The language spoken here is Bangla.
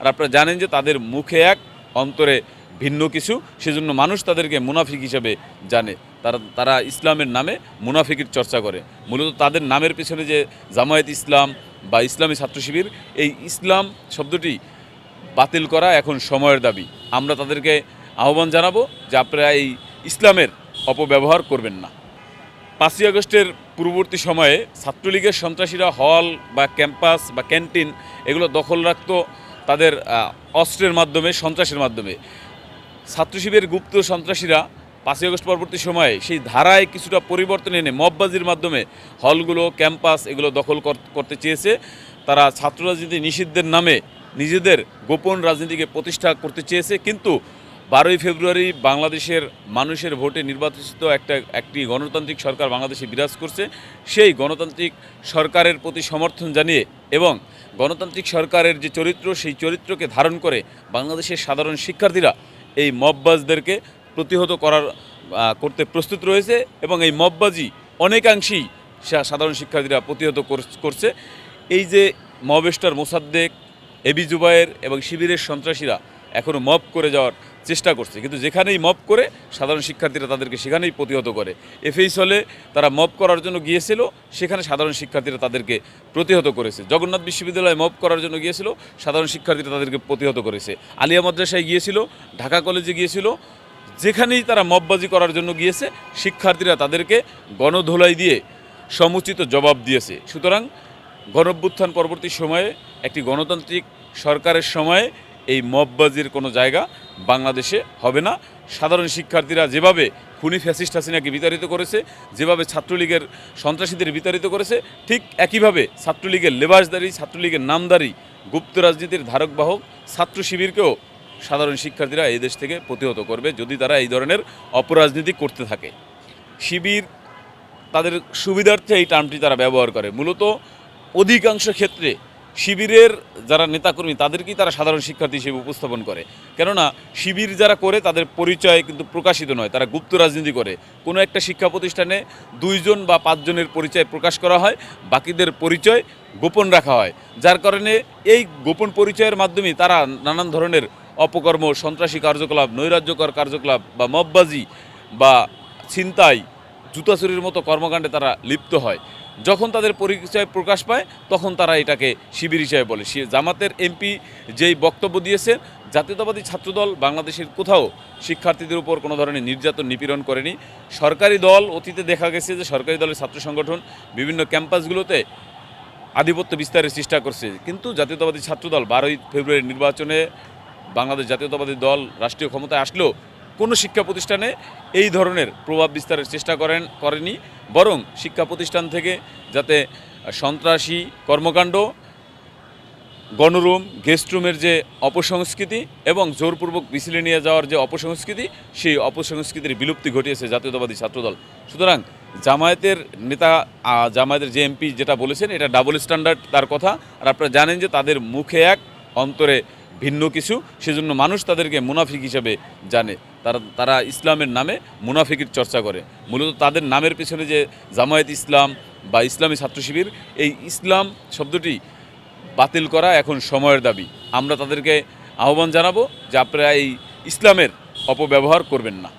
আর আপনারা জানেন যে তাদের মুখে এক, অন্তরে ভিন্ন কিছু, সেজন্য মানুষ তাদেরকে মুনাফিক হিসেবে জানে। তারা ইসলামের নামে মুনাফিকির চর্চা করে। মূলত তাদের নামের পেছনে যে জামায়াত ইসলাম বা ইসলামী ছাত্র শিবির, এই ইসলাম শব্দটি বাতিল করা এখন সময়ের দাবি। আমরা তাদেরকে আহ্বান জানাবো যে আপনারা এই ইসলামের অপব্যবহার করবেন না। 5ই আগস্টের পূর্ববর্তী সময়ে ছাত্রলীগের সন্ত্রাসীরা হল বা ক্যাম্পাস বা ক্যান্টিন এগুলো দখল রাখত তাদের অস্ত্রের মাধ্যমে, সন্ত্রাসের মাধ্যমে। ছাত্র শিবিরের গুপ্ত সন্ত্রাসীরা 5ই আগস্ট পরবর্তী সময়ে সেই ধারায় কিছুটা পরিবর্তন এনে মববাজির মাধ্যমে হলগুলো, ক্যাম্পাস এগুলো দখল করতে চেয়েছে। তারা ছাত্র রাজনীতি নিষিদ্ধের নামে নিজেদের গোপন রাজনীতিকে প্রতিষ্ঠা করতে চেয়েছে। কিন্তু 12ই ফেব্রুয়ারি বাংলাদেশের মানুষের ভোটে নির্বাচিত একটি গণতান্ত্রিক সরকার বাংলাদেশে বিরাজ করছে। সেই গণতান্ত্রিক সরকারের প্রতি সমর্থন জানিয়ে এবং গণতান্ত্রিক সরকারের যে চরিত্র, সেই চরিত্রকে ধারণ করে বাংলাদেশের সাধারণ শিক্ষার্থীরা এই মববাজদেরকে প্রতিহত করতে প্রস্তুত রয়েছে এবং এই মববাজি অনেকাংশেই সাধারণ শিক্ষার্থীরা প্রতিহত করছে। এই যে মবেস্টার মোসাদ্দেক, এবি জুবায়ের এবং শিবিরের সন্ত্রাসীরা এখনও মব করে যাওয়ার চেষ্টা করছে, কিন্তু যেখানেই মব করে সাধারণ শিক্ষার্থীরা তাদেরকে সেখানেই প্রতিহত করে। এফএইচ হলে তারা মব করার জন্য গিয়েছিল, সেখানে সাধারণ শিক্ষার্থীরা তাদেরকে প্রতিহত করেছে। জগন্নাথ বিশ্ববিদ্যালয়ে মব করার জন্য গিয়েছিল, সাধারণ শিক্ষার্থীরা তাদেরকে প্রতিহত করেছে। আলিয়া মাদ্রাসায় গিয়েছিল, ঢাকা কলেজে গিয়েছিল, যেখানেই তারা মববাজি করার জন্য গিয়েছে শিক্ষার্থীরা তাদেরকে গণধোলাই দিয়ে সমুচিত জবাব দিয়েছে। সুতরাং গণঅভ্যুত্থান পরবর্তী সময়ে একটি গণতান্ত্রিক সরকারের সময়ে এই মববাজির কোনো জায়গা বাংলাদেশে হবে না। সাধারণ শিক্ষার্থীরা যেভাবে খুনি ফ্যাসিস্ট হাসিনাকে বিতাড়িত করেছে, যেভাবে ছাত্রলীগের সন্ত্রাসীদের বিতাড়িত করেছে, ঠিক একইভাবে ছাত্রলীগের লেবাসদারি, ছাত্রলীগের নামদারি গুপ্ত রাজনীতির ধারক বাহক ছাত্র শিবিরকেও সাধারণ শিক্ষার্থীরা এই দেশ থেকে প্রতিহত করবে যদি তারা এই ধরনের অপরাজনীতি করতে থাকে। শিবির তাদের সুবিধার্থে এই টার্মটি তারা ব্যবহার করে। মূলত অধিকাংশ ক্ষেত্রে শিবিরের যারা নেতাকর্মী তাদেরকেই তারা সাধারণ শিক্ষার্থী হিসেবে উপস্থাপন করে। কেননা শিবির যারা করে তাদের পরিচয় কিন্তু প্রকাশিত নয়, তারা গুপ্ত রাজনীতি করে। কোনো একটা শিক্ষা প্রতিষ্ঠানে 2 জন বা 5 জনের পরিচয় প্রকাশ করা হয়, বাকিদের পরিচয় গোপন রাখা হয়। যার কারণে এই গোপন পরিচয়ের মাধ্যমে তারা নানান ধরনের অপকর্ম, সন্ত্রাসী কার্যকলাপ, নৈরাজ্যকর কার্যকলাপ বা মববাজি বা ছিনতাই, জুতাচুরির মতো কর্মকাণ্ডে তারা লিপ্ত হয়। যখন তাদের পরিচয় প্রকাশ পায় তখন তারা এটাকে শিবির হিসেবে বলে। জামাতের এমপি যেই বক্তব্য দিয়েছে, জাতীয়তাবাদী ছাত্রদল বাংলাদেশের কোথাও শিক্ষার্থীদের উপর কোনো ধরনের নির্যাতন নিপীড়ন করেনি। সরকারি দল, অতীতে দেখা গেছে যে সরকারি দলের ছাত্র সংগঠন বিভিন্ন ক্যাম্পাসগুলোতে আধিপত্য বিস্তারের চেষ্টা করছে, কিন্তু জাতীয়তাবাদী ছাত্রদল 12ই ফেব্রুয়ারি নির্বাচনে বাংলাদেশ জাতীয়তাবাদী দল রাষ্ট্রীয় ক্ষমতায় আসলেও কোনো শিক্ষা প্রতিষ্ঠানে এই ধরনের প্রভাব বিস্তারের চেষ্টা করেনি। বরং শিক্ষা প্রতিষ্ঠান থেকে যাতে সন্ত্রাসী কর্মকাণ্ড, গণরুম, গেস্টরুমের যে অপসংস্কৃতি এবং জোরপূর্বক মিছিলে নিয়ে যাওয়ার যে অপসংস্কৃতি, সেই অপসংস্কৃতির বিলুপ্তি ঘটিয়েছে জাতীয়তাবাদী ছাত্রদল। সুতরাং জামায়াতের নেতা, জামায়াতের যে এমপি যেটা বলেছেন, এটা ডাবল স্ট্যান্ডার্ড তার কথা। আর আপনারা জানেন যে তাদের মুখে এক, অন্তরে ভিন্ন কিছু, সেজন্য মানুষ তাদেরকে মুনাফিক হিসেবে জানে। তারা ইসলামের নামে মুনাফিকির চর্চা করে। মূলত তাদের নামের পেছনে যে জামায়াত ইসলাম বা ইসলামী ছাত্র শিবির, এই ইসলাম শব্দটি বাতিল করা এখন সময়ের দাবি। আমরা তাদেরকে আহ্বান জানাবো যে আপনারা এই ইসলামের অপব্যবহার করবেন না।